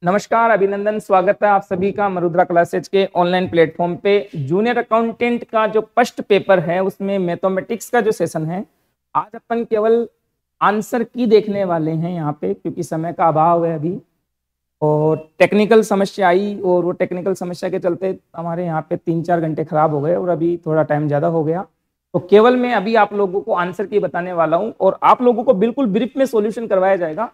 नमस्कार, अभिनंदन, स्वागत है आप सभी का मरुद्रा क्लासेज के ऑनलाइन प्लेटफॉर्म पे। जूनियर अकाउंटेंट का जो फर्स्ट पेपर है उसमें मैथमेटिक्स का जो सेशन है, आज अपन केवल आंसर की देखने वाले हैं यहाँ पे, क्योंकि समय का अभाव है अभी और टेक्निकल समस्या आई और वो टेक्निकल समस्या के चलते हमारे यहाँ पे 3-4 घंटे खराब हो गए और अभी थोड़ा टाइम ज़्यादा हो गया। तो केवल मैं अभी आप लोगों को आंसर की बताने वाला हूँ और आप लोगों को बिल्कुल ब्रीफ में सॉल्यूशन करवाया जाएगा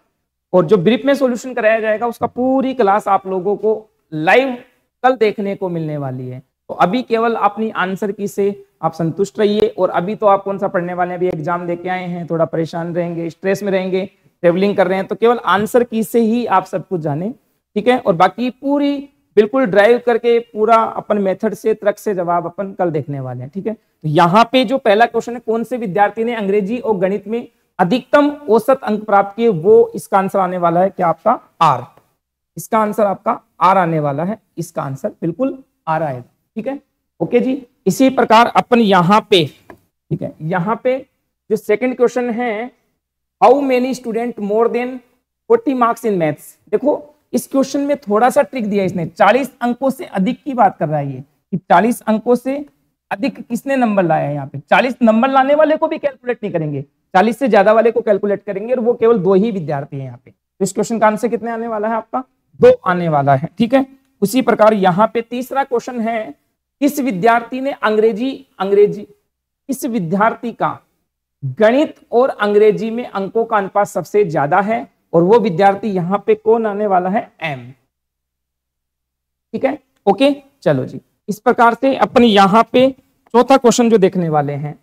और जो ब्रीफ में सॉल्यूशन कराया जाएगा उसका पूरी क्लास आप लोगों को लाइव कल देखने को मिलने वाली है। तो अभी केवल अपनी आंसर की से आप संतुष्ट रहिए। और अभी तो आप कौन सा पढ़ने वाले हैं, अभी एग्जाम देके आए हैं, थोड़ा परेशान रहेंगे, स्ट्रेस में रहेंगे, ट्रेवलिंग कर रहे हैं, तो केवल आंसर की से ही आप सब कुछ जाने, ठीक है। और बाकी पूरी बिल्कुल ड्राइव करके पूरा अपन मेथड से तर्क से जवाब अपन कल देखने वाले हैं, ठीक है। तो यहाँ पे जो पहला क्वेश्चन है, कौन से विद्यार्थी ने अंग्रेजी और गणित में अधिकतम औसत अंक प्राप्त किए, वो इसका आंसर आने वाला है क्या आपका आर। इसका आंसर आपका आर आने वाला है, इसका आंसर बिल्कुल आर आएगा, ठीक है। ओके जी, इसी प्रकार अपन यहाँ पे, ठीक है, यहाँ पे जो सेकंड क्वेश्चन है, how many student more than 40 marks in maths. देखो इस क्वेश्चन में थोड़ा सा ट्रिक दिया इसने, 40 अंकों से अधिक की बात कर रहा है ये, कि 40 अंकों से अधिक किसने नंबर लाया है। यहाँ पे 40 नंबर लाने वाले को भी कैलकुलेट नहीं करेंगे, 40 से ज्यादा वाले को कैलकुलेट करेंगे और वो केवल 2 ही विद्यार्थी हैं यहाँ पे। तो इस क्वेश्चन का आंसर कितने आने वाला है आपका 2 आने वाला है, ठीक है। उसी प्रकार यहाँ पे तीसरा क्वेश्चन है, इस विद्यार्थी ने इस विद्यार्थी का गणित और अंग्रेजी में अंकों का अनुपात सबसे ज्यादा है और वो विद्यार्थी यहाँ पे कौन आने वाला है, एम, ठीक है। ओके चलो जी, इस प्रकार से अपन यहाँ पे चौथा क्वेश्चन जो देखने वाले हैं,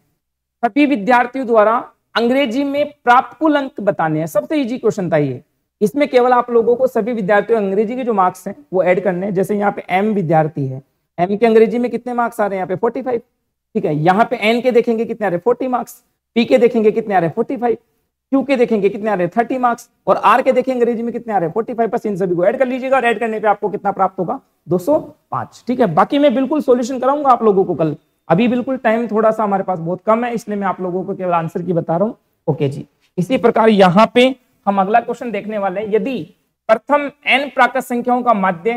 सभी विद्यार्थियों द्वारा अंग्रेजी में प्राप्त कुल अंक बताने हैं। सबसे इजी क्वेश्चन था ये, इसमें केवल आप लोगों को सभी विद्यार्थियों अंग्रेजी के जो मार्क्स हैं वो ऐड करने हैं। जैसे यहाँ पे एम विद्यार्थी है, एम के अंग्रेजी में कितने मार्क्स आ रहे हैं यहाँ पे 45, ठीक है। यहाँ पे एन के देखेंगे कितने आ रहे 40 मार्क्स, पी के देखेंगे कितने आ रहे 45, क्यू के देखेंगे कितने आ रहे 30 मार्क्स और आर के देखेंगे अंग्रेजी में कितने आ रहे 45। बस इन सभी को ऐड कर लीजिएगा और ऐड करने पे आपको कितना प्राप्त होगा 205, ठीक है। बाकी मैं बिल्कुल सॉल्यूशन कराऊंगा आप लोगों को कल, अभी बिल्कुल टाइम थोड़ा सा हमारे पास बहुत कम है, इसलिए मैं आप लोगों को केवल आंसर की बता रहा हूँ। ओके जी, इसी प्रकार यहाँ पे हम अगला क्वेश्चन देखने वाले हैं, यदि प्रथम n प्राकृत संख्याओं का माध्य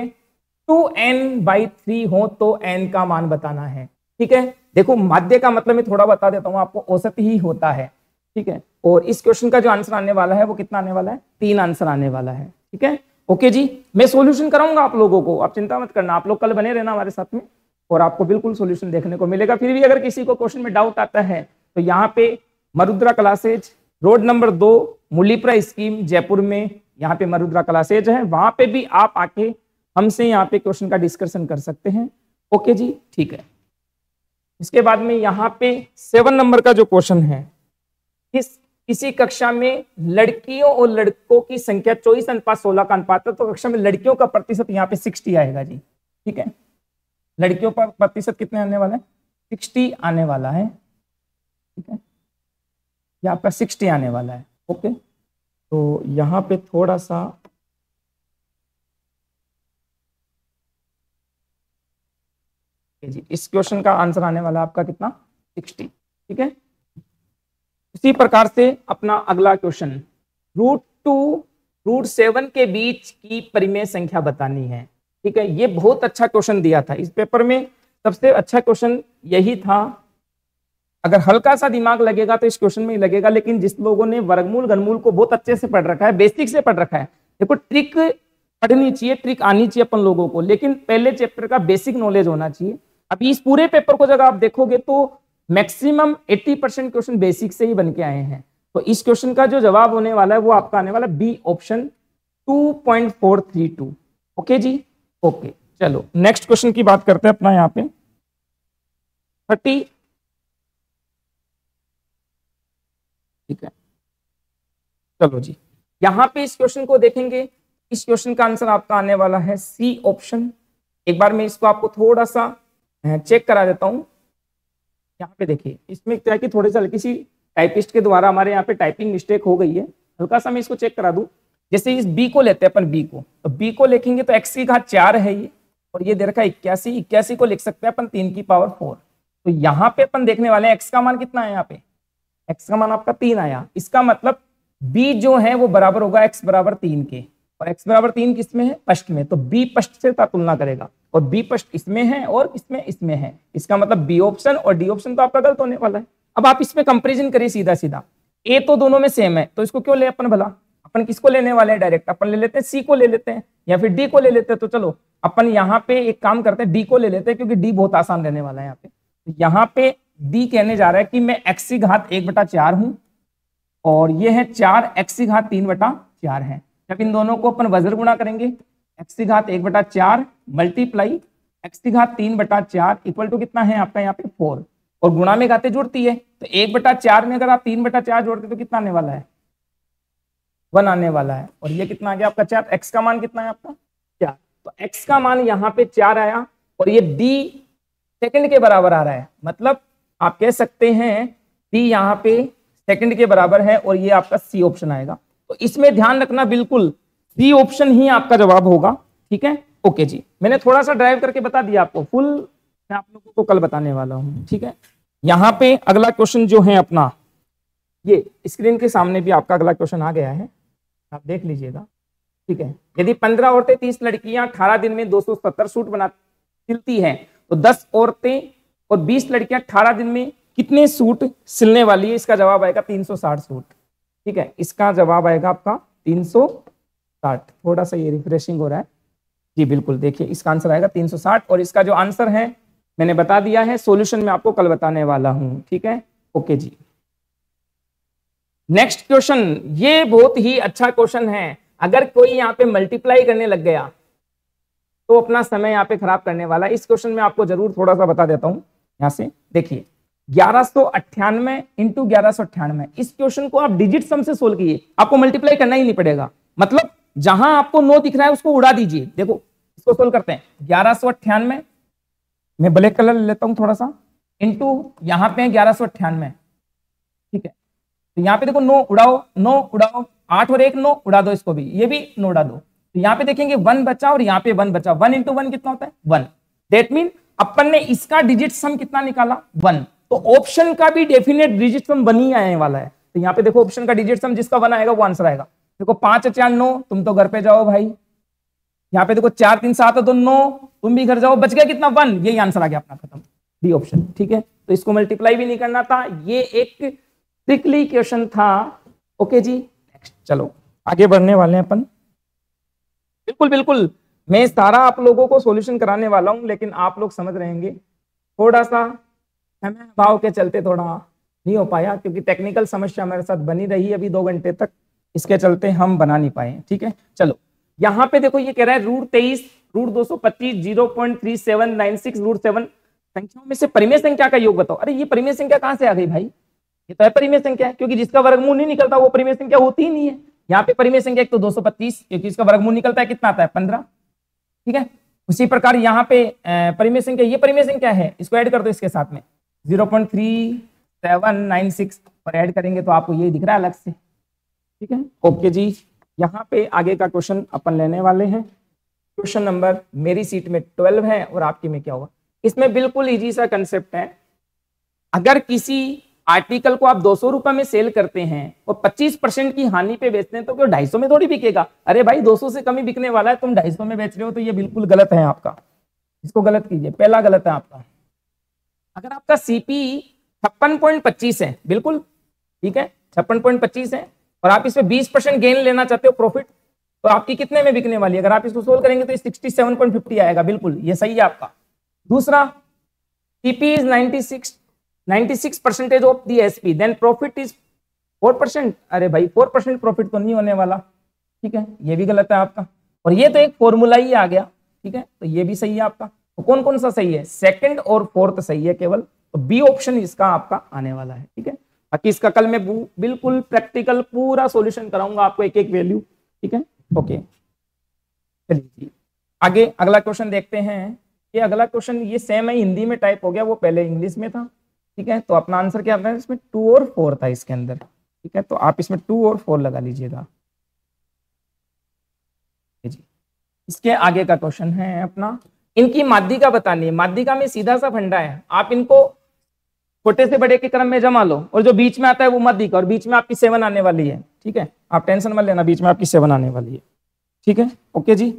2n/3 हो तो n का मान बताना है, ठीक है। देखो माध्य का मतलब मैं थोड़ा बता देता हूं आपको, औसत ही होता है, ठीक है। और इस क्वेश्चन का जो आंसर आने वाला है वो कितना आने वाला है, 3 आंसर आने वाला है, ठीक है। ओके जी, मैं सॉल्यूशन कराऊंगा आप लोगों को, आप चिंता मत करना, आप लोग कल बने रहना हमारे साथ में और आपको बिल्कुल सॉल्यूशन देखने को मिलेगा। फिर भी अगर किसी को क्वेश्चन में डाउट आता है तो यहाँ पे मरुद्रा क्लासेज रोड नंबर 2 मुलीपरा स्कीम जयपुर में, यहाँ पे मरुद्रा क्लासेज है, वहां पे भी आप आके हमसे यहाँ पे क्वेश्चन का डिस्कशन कर सकते हैं। ओके जी, ठीक है। इसके बाद में यहाँ पे 7 नंबर का जो क्वेश्चन है, किसी कक्षा में लड़कियों और लड़कों की संख्या 24:16 का अनुपात है, तो कक्षा में लड़कियों का प्रतिशत यहाँ पे 60 आएगा जी, ठीक है। लड़कियों पर प्रतिशत कितने आने वाला है, 60 आने वाला है, ठीक है। यहाँ पर 60 आने वाला है। ओके, तो यहाँ पे थोड़ा सा जी, इस क्वेश्चन का आंसर आने वाला आपका कितना 60, ठीक है। इसी प्रकार से अपना अगला क्वेश्चन, √2 √7 के बीच की परिमेय संख्या बतानी है, ठीक है। ये बहुत अच्छा क्वेश्चन दिया था इस पेपर में, सबसे अच्छा क्वेश्चन यही था। अगर हल्का सा दिमाग लगेगा तो इस क्वेश्चन में ही लगेगा, लेकिन जिस लोगों ने वर्गमूल घनमूल को बहुत अच्छे से पढ़ रखा है, बेसिक से पढ़ रखा है, देखो ट्रिक पढ़नी चाहिए, ट्रिक आनी चाहिए अपन लोगों को, लेकिन पहले चैप्टर का बेसिक नॉलेज होना चाहिए। अभी इस पूरे पेपर को जब आप देखोगे तो मैक्सिमम 80% क्वेश्चन बेसिक से ही बन के आए हैं। तो इस क्वेश्चन का जो जवाब होने वाला है वो आपका आने वाला बी ऑप्शन 2.432। ओके जी, ओके चलो नेक्स्ट क्वेश्चन की बात करते हैं अपना यहाँ पे 30, ठीक है। चलो जी, यहाँ पे इस क्वेश्चन को देखेंगे, इस क्वेश्चन का आंसर आपका आने वाला है सी ऑप्शन। एक बार मैं इसको आपको थोड़ा सा चेक करा देता हूं। यहाँ पे देखिए, इसमें क्या है कि थोड़ी सी हल्की सी टाइपिस्ट के द्वारा हमारे यहाँ पे टाइपिंग मिस्टेक हो गई है, हल्का सा मैं इसको चेक करा दूं। जैसे इस बी को लेते हैं अपन, बी को, तो बी को लिखेंगे तो x की घात 4 है ये, और ये दे रखा है 81 को लिख सकते हैं अपन 3 की पावर 4। तो यहाँ पे अपन देखने वाले हैं x का मान कितना है, यहाँ पे x का मान आपका 3 आया, इसका मतलब b जो है वो बराबर होगा x बराबर 3 के। और x बराबर 3 किस में है, पष्ट में, तो b पष्ट से तुलना करेगा और b पष्ट इसमें है और इसमें है, इसका मतलब b ऑप्शन और d ऑप्शन तो आपका गलत होने वाला है। अब आप इसमें कंपैरिजन करिए सीधा सीधा, a तो दोनों में सेम है तो इसको क्यों ले अपन भला, अपन किसको लेने वाले हैं, डायरेक्ट अपन ले लेते हैं c को ले लेते हैं या फिर d को ले लेते हैं। तो चलो अपन यहाँ पे एक काम करते हैं, d को ले लेते हैं क्योंकि d बहुत आसान रहने वाला है यहाँ पे। तो यहाँ पे d कहने जा रहा है कि मैं x की घात 1/4 हूं और ये है 4x की घात 3/4 है। जब इन दोनों को अपन वज्र गुणा करेंगे, x की घात 1/4 मल्टीप्लाई x की घात 3/4 इक्वल टू कितना है आपका यहाँ पे 4, और गुणा में घातें जुड़ती है तो 1/4 में अगर आप 3/4 जोड़ते तो कितना आने वाला है, 1 आने वाला है। और ये कितना आ गया आपका 4, x का मान कितना है आपका 4, तो x का मान यहाँ पे 4 आया और ये d सेकंड के बराबर आ रहा है, मतलब आप कह सकते हैं d यहाँ पे सेकंड के बराबर है और ये आपका सी ऑप्शन आएगा। तो इसमें ध्यान रखना बिल्कुल सी ऑप्शन ही आपका जवाब होगा, ठीक है। ओके जी, मैंने थोड़ा सा ड्राइव करके बता दिया आपको, फुल मैं आप लोगों को कल बताने वाला हूं, ठीक है। यहाँ पे अगला क्वेश्चन जो है अपना, ये स्क्रीन के सामने भी आपका अगला क्वेश्चन आ गया है, आप देख लीजिएगा, ठीक है। यदि 15 औरतें 30 लड़कियां 18 दिन में 270 सूट बना सिलती हैं तो 10 औरतें और 20 लड़कियां 18 दिन में कितने सूट सिलने वाली है, इसका जवाब आएगा 360 सूट, ठीक है। इसका जवाब आएगा आपका 360। थोड़ा सा ये रिफ्रेशिंग हो रहा है जी, बिल्कुल देखिए इसका आंसर आएगा 360 और इसका जो आंसर है मैंने बता दिया है, सॉल्यूशन में आपको कल बताने वाला हूं, ठीक है। ओके जी, नेक्स्ट क्वेश्चन, ये बहुत ही अच्छा क्वेश्चन है। अगर कोई यहाँ पे मल्टीप्लाई करने लग गया तो अपना समय यहाँ पे खराब करने वाला है। इस क्वेश्चन में आपको जरूर थोड़ा सा बता देता हूं, यहाँ से देखिए 1198 इंटू 1198, इस क्वेश्चन को आप डिजिट सम से सोल्व कीजिए, आपको मल्टीप्लाई करना ही नहीं पड़ेगा, मतलब जहां आपको 9 दिख रहा है उसको उड़ा दीजिए। देखो इसको सोल्व करते हैं, 1198 मैं ब्लैक कलर ले लेता हूं थोड़ा सा, इंटू यहाँ पे 1198, ठीक है। तो यहाँ पे देखो 9 उड़ाओ, 9 उड़ाओ, 8 और 1 9 उड़ा दो, इसको भी, ये भी 9 उड़ा दो, तो यहाँ पे देखेंगे 1 बचा और यहाँ पे 1 बचा, 1 इंटू 1 कितना होता है 1, दैट मीन अपन ने इसका डिजिट सम कितना निकाला 1, तो ऑप्शन का भी डेफिनेट डिजिट सम 1 ही आने वाला है। तो यहाँ पे देखो ऑप्शन का डिजिट सम जिसका 1 आएगा वो आंसर आएगा। देखो 5 और 4 9, तुम तो घर पे जाओ भाई, यहाँ पे देखो 4 3 7 तो 9, तुम भी घर जाओ, बच गया कितना 1, यही आंसर आ गया अपना, खत्म, डी ऑप्शन, ठीक है। तो इसको मल्टीप्लाई भी नहीं करना था, ये एक ट्रिकली क्वेश्चन था। ओके जी, नेक्स्ट चलो आगे बढ़ने वाले हैं अपन। बिल्कुल बिल्कुल मैं सारा आप लोगों को सॉल्यूशन कराने वाला हूं, लेकिन आप लोग समझ रहेंगे, थोड़ा सा समय भाव के चलते थोड़ा नहीं हो पाया, क्योंकि टेक्निकल समस्या हमारे साथ बनी रही अभी 2 घंटे तक, इसके चलते हम बना नहीं पाए, ठीक है। चलो यहाँ पे देखो ये कह रहा है √23 √225 0.3796 √7 संख्याओं में से परिमेय संख्या का योग बताओ। अरे ये परिमेय संख्या कहां से आ गई भाई, ये तो है परिमेय संख्या, क्योंकि जिसका वर्गमूल नहीं निकलता वो परिमेय संख्या होती ही नहीं है। यहाँ पे परिमेय संख्या एक तो 225, क्योंकि इसका वर्गमूल निकलता है कितना आता है 15, ठीक है। उसी प्रकार यहाँ पे परिमेय संख्या, ये परिमेय संख्या है, इसको ऐड कर दो इसके साथ में 0.3796 पर ऐड करेंगे तो आपको ये दिख रहा है अलग से, ठीक है। ओके जी, यहाँ पे आगे का क्वेश्चन अपन लेने वाले हैं। क्वेश्चन नंबर मेरी सीट में 12 है और आपकी में क्या होगा। इसमें बिल्कुल इजी सा कंसेप्ट है, अगर किसी आर्टिकल को आप 200 रुपए में सेल करते हैं और 25% की हानि पे बेचते हैं तो क्यों 250 में थोड़ी बिकेगा। अरे भाई 200 से कम ही बिकने वाला है, तुम 250 में बेच रहे हो, तो ये बिल्कुल गलत है आपका, इसको गलत कीजिए, पहला गलत है आपका। अगर आपका सीपी 56.25 है, बिल्कुल ठीक है 56.25 है, और आप इसमें 20% गेन लेना चाहते हो प्रॉफिट, तो आपकी कितने में बिकने वाली है। अगर आप इसको सोल्व करेंगे तो 67.50 आएगा, बिल्कुल ये सही है आपका। दूसरा, CP is 96% of the SP, then profit is 4%। अरे भाई 4% प्रॉफिट तो नहीं होने वाला, ठीक है, ये भी गलत है आपका। और ये तो एक फॉर्मूला ही आ गया, ठीक है, तो ये भी सही है आपका। तो कौन कौन सा सही है, सेकंड और फोर्थ सही है केवल, तो बी ऑप्शन इसका आपका आने वाला है, ठीक है। बाकी इसका कल मैं बिल्कुल प्रैक्टिकल पूरा सॉल्यूशन कराऊंगा आपको, एक एक वैल्यू, ठीक है। ओके चलिए आगे अगला क्वेश्चन देखते हैं। ये अगला क्वेश्चन ये सेम है, हिंदी में टाइप हो गया, वो पहले इंग्लिश में था, ठीक है। तो अपना आंसर क्या है, इसमें 2 और 4 था इसके अंदर, ठीक है, तो आप इसमें 2 और 4 लगा लीजिएगा जी। इसके आगे का क्वेश्चन है अपना, इनकी माध्यिका बतानी है। माध्यिका में सीधा सा फंडा है, आप इनको छोटे से बड़े के क्रम में जमा लो, और जो बीच में आता है वो माध्यिका, और बीच में आपकी 7 आने वाली है, ठीक है, आप टेंशन मत लेना, बीच में आपकी 7 आने वाली है। ठीक है, ओके जी।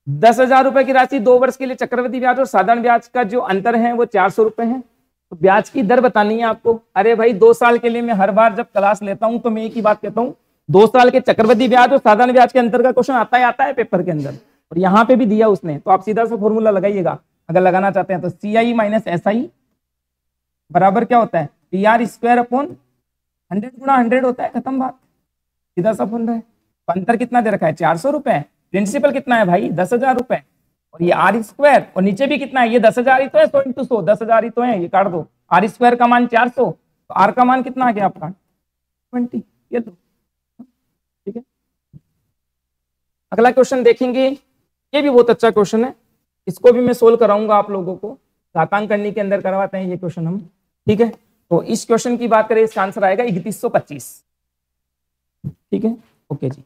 10,000 रुपए की राशि 2 वर्ष के लिए चक्रवृद्धि ब्याज और साधारण ब्याज का जो अंतर है वो 400 रुपए है। तो ब्याज की दर बतानी है आपको। अरे भाई 2 साल के लिए मैं हर बार जब क्लास लेता हूं तो मैं एक ही बात कहता हूं, 2 साल के चक्रवृद्धि ब्याज और साधारण ब्याज के अंतर का क्वेश्चन आता है पेपर के अंदर, और यहाँ पे भी दिया उसने, तो आप सीधा सा फॉर्मूला लगाइएगा अगर लगाना चाहते हैं तो। CI माइनस SI बराबर क्या होता है, PR स्क्वायर अपॉन 100 गुणा 100 होता है, खत्म बात, सीधा सा फॉर्मूला है। अंतर कितना दे रखा है, 400 रुपए। प्रिंसिपल कितना है भाई, 10,000 रुपए, और ये R स्क्वायर, और नीचे भी कितना है, ये 10,000 ही तो है, 100 इंटू 100, 10,000 ही तो है, ये काट दो। R स्क्वायर का मान 400, तो R का मान कितना आ गया आपका 20, ये लो, ठीक है। अगला क्वेश्चन देखेंगे, ये भी बहुत अच्छा क्वेश्चन है, इसको भी मैं सोल्व कराऊंगा आप लोगों को, घातांक करने के अंदर करवाते हैं ये क्वेश्चन हम, ठीक है। तो इस क्वेश्चन की बात करें, इसका आंसर आएगा 3125, ठीक है, ओके जी।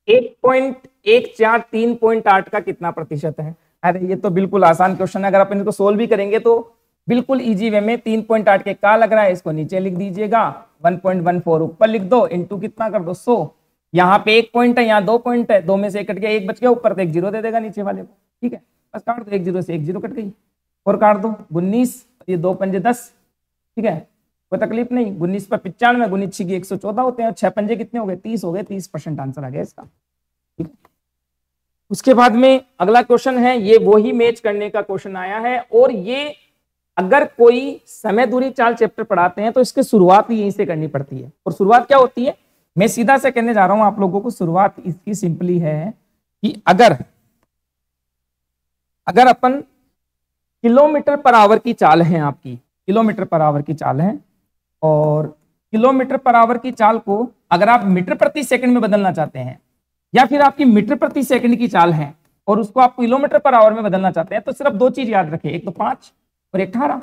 1.143.8 का कितना प्रतिशत है? अरे ये तो बिल्कुल आसान क्वेश्चन है, अगर अपन इसको सोल्व भी करेंगे तो बिल्कुल इजी वे में 3.8 के का लग रहा है, इसको नीचे लिख दीजिएगा, 1.14 ऊपर लिख दो, इंटू कितना कर दो 100, यहाँ पे 1 पॉइंट है, यहाँ 2 पॉइंट है, 2 में से 1 कट गया, 1 बच गया, ऊपर तो 1 0 दे देगा नीचे वाले को, ठीक है, बस काट दो, 1 0 से 1 0 कट गई, और काट दो 19, ये 2 पंजे 10, ठीक है, कोई तकलीफ नहीं, 19 पर 95, 19 की 114 होते हैं, और 6 पंजे कितने हो गए, 30 हो गए, 30% आंसर आ गया इसका, ठीक है। उसके बाद में अगला क्वेश्चन है, ये वही मैच करने का क्वेश्चन आया है, और ये अगर कोई समय दूरी चाल चैप्टर पढ़ाते हैं तो इसकी शुरुआत यहीं से करनी पड़ती है, और शुरुआत क्या होती है, मैं सीधा से कहने जा रहा हूं आप लोगों को, शुरुआत इसकी सिंपली है कि अगर अपन किलोमीटर पर आवर की चाल है, आपकी किलोमीटर पर आवर की चाल है, और किलोमीटर पर आवर की चाल को अगर आप मीटर प्रति सेकंड में बदलना चाहते हैं, या फिर आपकी मीटर प्रति सेकंड की चाल है और उसको आप किलोमीटर पर आवर में बदलना चाहते हैं, तो सिर्फ 2 चीज याद रखें, एक तो 5 और एक 18,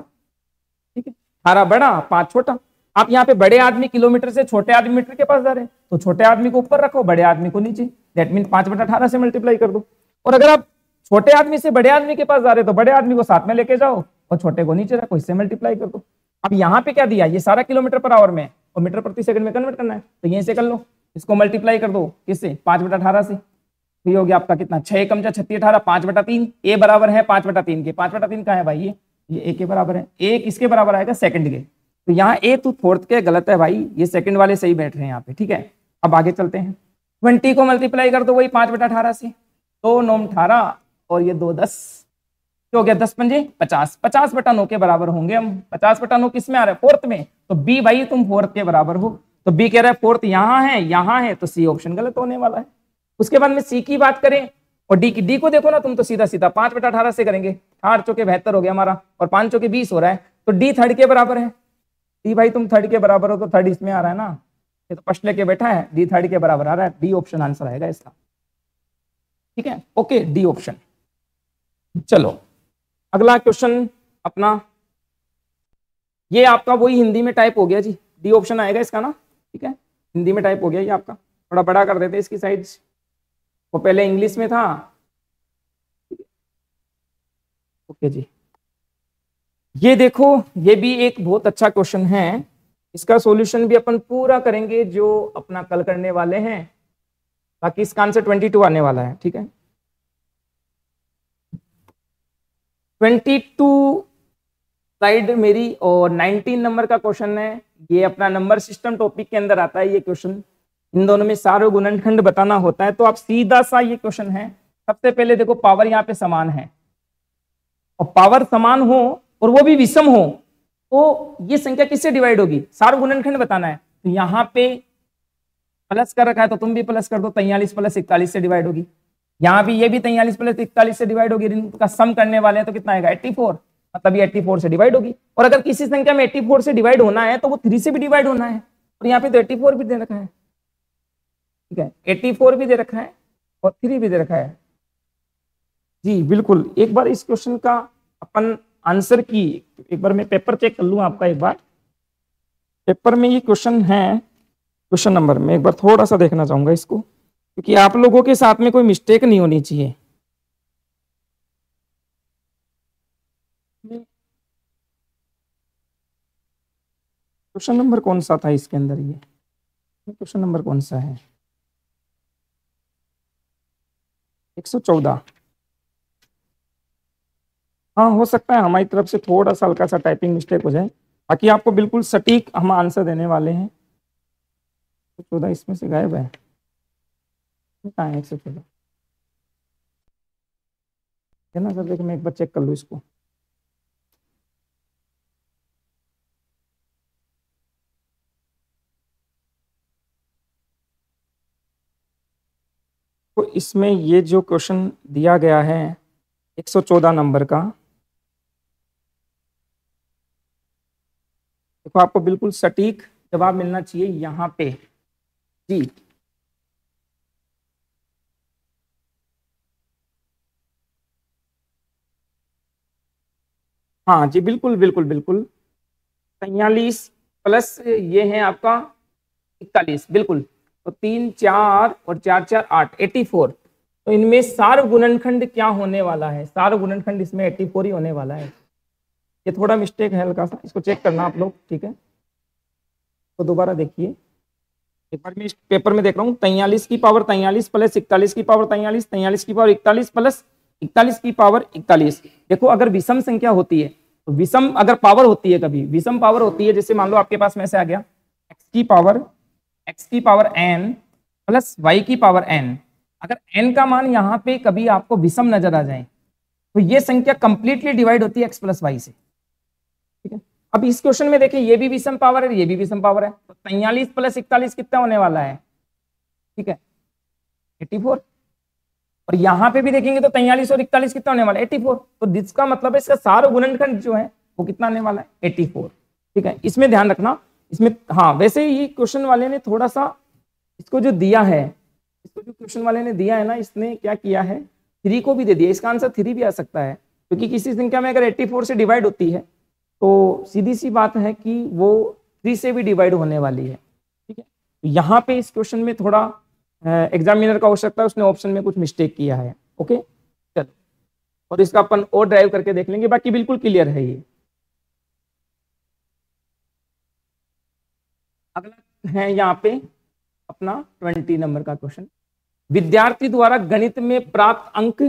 ठीक है, 18 बड़ा 5 छोटा। आप यहाँ पे बड़े आदमी किलोमीटर से छोटे आदमी मीटर के पास जा रहे हैं, तो छोटे आदमी को ऊपर रखो, बड़े आदमी को नीचे, दैट मीन 5/18 से मल्टीप्लाई कर दो। और अगर आप छोटे आदमी से बड़े आदमी के पास जा रहे हैं तो बड़े आदमी को साथ में लेके जाओ और छोटे को नीचे रखो, इससे मल्टीप्लाई कर दो। अब यहाँ पे क्या दिया, ये सारा किलोमीटर पर आवर में और मीटर प्रति सेकंड में कन्वर्ट करना है, तो यहीं से कर लो, इसको मल्टीप्लाई कर दो किससे, 5/18 से, तो ये हो गया आपका कितना, 6 कम 36 18, 5/3, ए बराबर है 5/3 के, 5/3 कहाँ है भाई, ये ए के बराबर है, ए किसके बराबर आएगा, सेकंड के, तो यहाँ ए तो फोर्थ के गलत है भाई, ये सेकंड वाले सही बैठ रहे हैं यहाँ पे, ठीक है। अब आगे चलते हैं, 20 को मल्टीप्लाई कर दो वही 5/18 से, 2 9 18 और ये 2 10, हो गया 10 पंजे 50, 50/9 के बराबर होंगे हम, 50/9 किस में आ रहा है, फोर्थ में, तो बी भाई तुम फोर्थ के बराबर हो, तो बी कह रहा है फोर्थ यहाँ है, तो सी ऑप्शन गलत होने वाला है। उसके बाद में सी की बात करें और डी को देखो ना तुम, तो सीधा सीधा 5/18 से करेंगे, 8 चौके 72 हो गया हमारा, और 5 चौके 20 हो रहा है, तो डी थर्ड के बराबर है, डी भाई तुम थर्ड के बराबर हो, तो थर्ड इसमें आ रहा है ना, ये तो फर्स्ट लेके बैठा है, डी थर्ड के बराबर आ रहा है, डी ऑप्शन आंसर आएगा इसका, ठीक है, ओके, डी ऑप्शन। चलो अगला क्वेश्चन अपना, ये आपका वही हिंदी में टाइप हो गया जी, डी ऑप्शन आएगा इसका ना, ठीक है, हिंदी में टाइप हो गया ये आपका, थोड़ा बड़ा कर देते इसकी साइज, वो पहले इंग्लिश में था, ओके जी। ये देखो, ये भी एक बहुत अच्छा क्वेश्चन है, इसका सॉल्यूशन भी अपन पूरा करेंगे जो अपना कल करने वाले हैं, बाकी इसका आंसर 22 आने वाला है, ठीक है। 22 साइड मेरी, और 19 नंबर का क्वेश्चन है, ये अपना नंबर सिस्टम टॉपिक के अंदर आता है ये क्वेश्चन, इन दोनों में सारे गुणनखंड बताना होता है, तो आप सीधा सा ये क्वेश्चन है, सबसे पहले देखो पावर यहाँ पे समान है, और पावर समान हो और वो भी विषम हो, तो ये संख्या किससे डिवाइड होगी, सारे गुणनखंड बताना है, तो यहाँ पे प्लस कर रखा है तो तुम भी प्लस कर दो, 43 + 41 से डिवाइड होगी, यहाँ भी ये भी 43 + 41 से डिवाइड होगी, इनका सम करने वाले हैं तो कितना आएगा 84, मतलब ये 84 से डिवाइड होगी, और अगर किसी संख्या में 84 से डिवाइड होना है तो वो 3 से भी डिवाइड होना है, और यहाँ पे तो 84 भी दे रखा है, ठीक है, 84 भी दे रखा है और 3 भी दे रखा है जी, बिल्कुल। एक बार इस क्वेश्चन का अपन आंसर की, एक बार मैं पेपर चेक कर लूँ आपका, एक बार पेपर में ये क्वेश्चन है, क्वेश्चन नंबर में एक बार थोड़ा सा देखना चाहूंगा इसको, क्योंकि आप लोगों के साथ में कोई मिस्टेक नहीं होनी चाहिए। क्वेश्चन नंबर कौन सा था इसके अंदर, ये क्वेश्चन नंबर कौन सा है, 114। हाँ, हो सकता है हमारी तरफ से थोड़ा सा हल्का सा टाइपिंग मिस्टेक हो जाए, बाकी आपको बिल्कुल सटीक हम आंसर देने वाले हैं। 114 इसमें से गायब है, कहाँ है 114? है ना सर, देखो मैं एक बार चेक कर लूँ इसको। तो इसमें ये जो क्वेश्चन दिया गया है 114 नंबर का, देखो आपको बिल्कुल सटीक जवाब मिलना चाहिए यहाँ पे जी। हाँ जी, बिल्कुल बिल्कुल बिल्कुल, 43 प्लस ये है आपका 41, बिल्कुल। तो 3 4 और 4 4 8, 84। तो इनमें सार गुणनखंड क्या होने वाला है? सार गुणनखंड इसमें 84 ही होने वाला है। ये थोड़ा मिस्टेक है हल्का सा, इसको चेक करना आप लोग, ठीक है? तो दोबारा देखिए एक बार, मैं इस पेपर में देख रहा हूँ 43 की पावर 43 प्लस 41 की पावर 43, 43 की पावर 41 प्लस 41 की पावर 41। देखो अगर विषम संख्या होती है तो विषम अगर पावर होती है, कभी विषम पावर होती है, जैसे मान लो आपके पास में से आ गया x की पावर n प्लस y की पावर n, अगर n का मान यहाँ पे कभी आपको विषम नजर आ जाए तो ये संख्या कंप्लीटली डिवाइड होती है x प्लस वाई से, ठीक है? अब इस क्वेश्चन में देखिए ये भी विषम पावर है, ये भी विषम पावर है, तो 43 प्लस 41 कितना होने वाला है? ठीक है, 84। और यहां पे भी देखेंगे तो 43 और 41 कितना होने वाला है? 84। तो जिसका मतलब है इसका सारा गुणनखंड जो है वो कितना आने वाला है? 84। ठीक है, इसमें ध्यान रखना। इसमें हाँ, वैसे ही क्वेश्चन वाले ने थोड़ा सा इसको जो दिया है, इसको जो क्वेश्चन वाले ने दिया है ना, इसने क्या किया है, 3 को भी दे दिया। इसका आंसर 3 भी आ सकता है, क्योंकि किसी संख्या में अगर 84 से डिवाइड होती है तो सीधी सी बात है कि वो 3 से भी डिवाइड होने वाली है, ठीक है? यहाँ पे इस क्वेश्चन में थोड़ा एग्जामिनर का हो सकता है उसने ऑप्शन में कुछ मिस्टेक किया है। ओके, चलो, और इसका अपन और ड्राइव करके देख लेंगे, बाकी बिल्कुल क्लियर है ये। अगला है यहाँ पे अपना 20 नंबर का क्वेश्चन। विद्यार्थी द्वारा गणित में प्राप्त अंक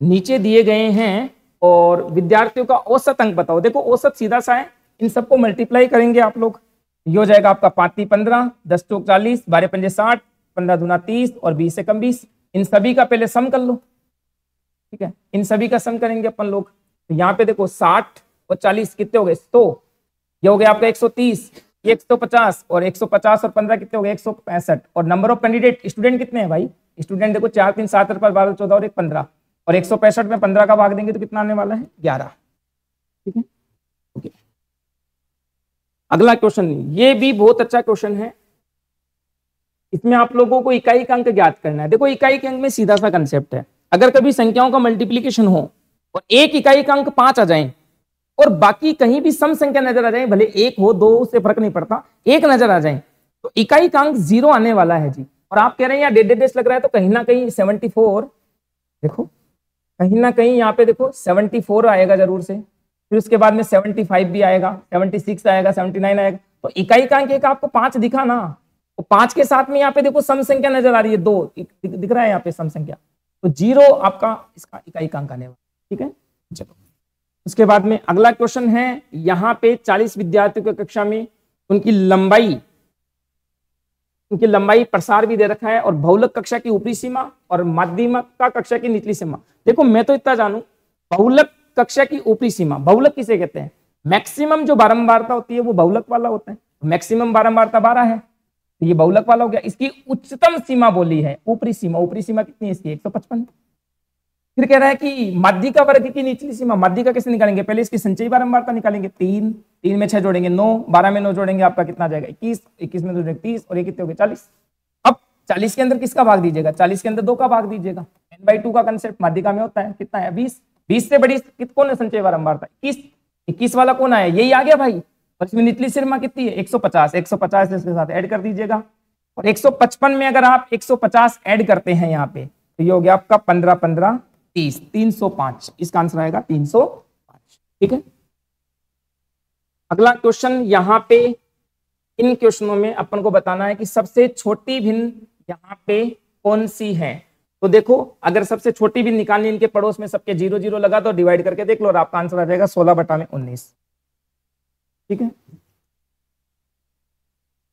नीचे दिए गए हैं और विद्यार्थियों का औसत अंक बताओ। देखो औसत सीधा सा है, इन सबको मल्टीप्लाई करेंगे आप लोग, ये हो जाएगा आपका 5 3 15, 10 चौक 40, 12 पंजे 60, 15 दूना 30 और 20 से कम 20। इन सभी का पहले सम कर लो, ठीक है? इन सभी का सम करेंगे अपन लोग। तो यहाँ पे देखो 60 और 40 कितने हो गए? 100। ये हो गया आपका 130, ये 150, और 150 और 15 कितने हो गए? 165। और नंबर ऑफ कैंडिडेट स्टूडेंट कितने हैं भाई? स्टूडेंट देखो 4 3 7 5 12 14 और 1 15, और 165 में 15 का भाग देंगे तो कितना आने वाला है? 11। ठीक है, ओके। अगला क्वेश्चन, ये भी बहुत अच्छा क्वेश्चन है। इसमें आप लोगों को इकाई का अंक ज्ञात करना है। देखो इकाई के अंक में सीधा सा कंसेप्ट है, अगर कभी संख्याओं का मल्टीप्लीकेशन हो और एक इकाई का अंक 5 आ जाए और बाकी कहीं भी सम संख्या नजर आ जाए, भले 1 हो 2 उससे फर्क नहीं पड़ता, एक नजर आ जाए तो इकाई का अंक 0 आने वाला है जी। और आप कह रहे हैं यार डेढ़ डेढ़ लग रहा है, तो कहीं ना कहीं 74, देखो कहीं ना कहीं यहाँ पे देखो 74 आएगा जरूर से, फिर उसके बाद में 75 भी आएगा, 76 आएगा, 79 आएगा। तो इकाई का अंक एक आपको 5 दिखा ना, तो 5 के साथ में यहाँ पे देखो सम संख्या नजर आ रही है 2 दिख रहा है यहाँ पे सम संख्या, तो 0 आपका इसका इकाई का अंक आने वाला। ठीक है, चलो उसके बाद में अगला क्वेश्चन है, यहाँ पे 40 विद्यार्थियों की कक्षा में उनकी लंबाई प्रसार भी दे रखा है, और बहुलक कक्षा की ऊपरी सीमा और माध्यमिका कक्षा की निचली सीमा। देखो मैं तो इतना जानू, बहुलक कक्षा की ऊपरी सीमा, बहुलक किसे कहते हैं? मैक्सिमम जो बारंबारता होती है वो बहुलक वाला होता है, मैक्सिमम बारंबारता 12 है, तो ये बहुलक वाला हो गया। इसकी उच्चतम सीमा बोली है ऊपरी सीमा, ऊपरी सीमा कितनी है इसकी? 155। फिर कह रहा है कि माध्यिका वर्ग की निचली सीमा, माध्यिका कैसे निकालेंगे? पहले इसकी संचयी बारंबारता निकालेंगे, 3 में 6 जोड़ेंगे 9, 12 में 9 जोड़ेंगे आपका कितना जाएगा? 21, 21 में 2 जोड़ेंगे 30, और ये कितने हो गए? 40। अब 40 के अंदर किसका भाग दीजिएगा? 40 के अंदर 2 का भाग दीजिएगा। n/2 का कंसेप्ट माध्यिका में होता है, कितना है? 20। 20 से बड़ी कौन है संचयी बारंबारता? 21। 21 वाला कौन आया? यही आ गया भाई। और इसमें निचली सीमा कितनी है? 150। 150 इसके साथ ऐड कर दीजिएगा, और 155 में अगर आप 150 ऐड करते हैं यहाँ पे, तो ये हो गया आपका 15 15 30, 305। इसका आंसर आएगा 305। ठीक है, अगला क्वेश्चन, यहाँ पे इन क्वेश्चनों में अपन को बताना है कि सबसे छोटी भिन्न यहाँ पे कौन सी है। तो देखो अगर सबसे छोटी भी निकालनी इनके पड़ोस में सबके 0 0 लगा तो डिवाइड करके देख लो और आपका आंसर आ जाएगा 16/19। ठीक है।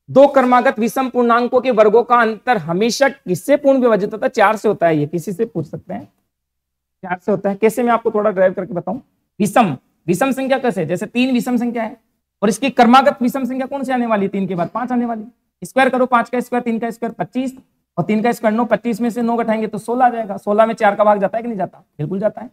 दो क्रमागत विषम पूर्णांकों के वर्गों का अंतर हमेशा किससे पूर्ण विभाजित होता है? 4 से होता है। ये किसी से पूछ सकते हैं, 4 से होता है। कैसे? मैं आपको थोड़ा ड्राइव करके बताऊं। विषम संख्या कैसे? जैसे 3 विषम संख्या है और इसकी क्रमागत विषम संख्या कौन सी आने वाली? 3 के बाद 5 आने वाली। स्क्वायर करो, 5 का स्क्वायर 3 का स्क्वायर 25 और 3 का स्क्वायर 9। 25 में से 9 घटाएंगे तो 16 आ जाएगा। 16 में 4 का भाग जाता है कि नहीं जाता? बिल्कुल जाता है।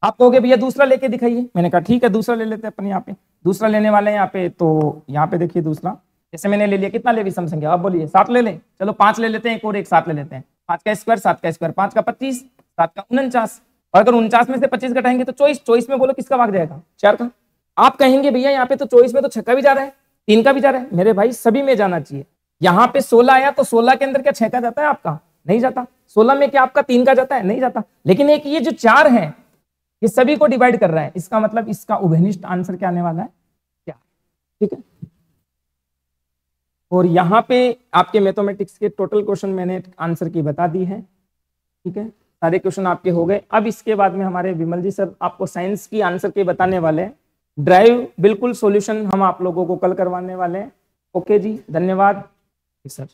आप कहोगे भैया दूसरा लेके दिखाइए। मैंने कहा ठीक है दूसरा ले लेते हैं अपन। यहाँ पे दूसरा लेने वाले हैं यहाँ पे। तो यहाँ पे देखिए दूसरा जैसे मैंने ले लिया, कितना ले विषम संख्या? आप बोलिए 7 ले लें। चलो 5 ले लेते हैं, एक और एक 7 ले लेते हैं। 5 का स्क्वायर 7 का स्क्वायर 5 का 25 7 का 49 और अगर 49 में से 25 घटाएंगे तो 24 में बोलो किसका भाग जाएगा? 4 का। आप कहेंगे भैया यहाँ पे तो 24 में तो 6 का भी जा रहा है 3 का भी जा रहा है। मेरे भाई सभी में जाना चाहिए। यहाँ पे 16 आया तो 16 के अंदर क्या 6 का जाता है? आपका नहीं जाता। 16 में क्या आपका 3 का जाता है? नहीं जाता। लेकिन एक ये जो 4 है ये सभी को डिवाइड कर रहा है, इसका मतलब इसका उभयनिष्ठ आंसर क्या आने वाला है? 4। ठीक है। और यहाँ पे आपके मैथमेटिक्स के टोटल क्वेश्चन मैंने आंसर की बता दी है। ठीक है, सारे क्वेश्चन आपके हो गए। अब इसके बाद में हमारे विमल जी सर आपको साइंस की आंसर के बताने वाले हैं। ड्राइव बिल्कुल सॉल्यूशन हम आप लोगों को कल करवाने वाले हैं। ओके जी, धन्यवाद सर।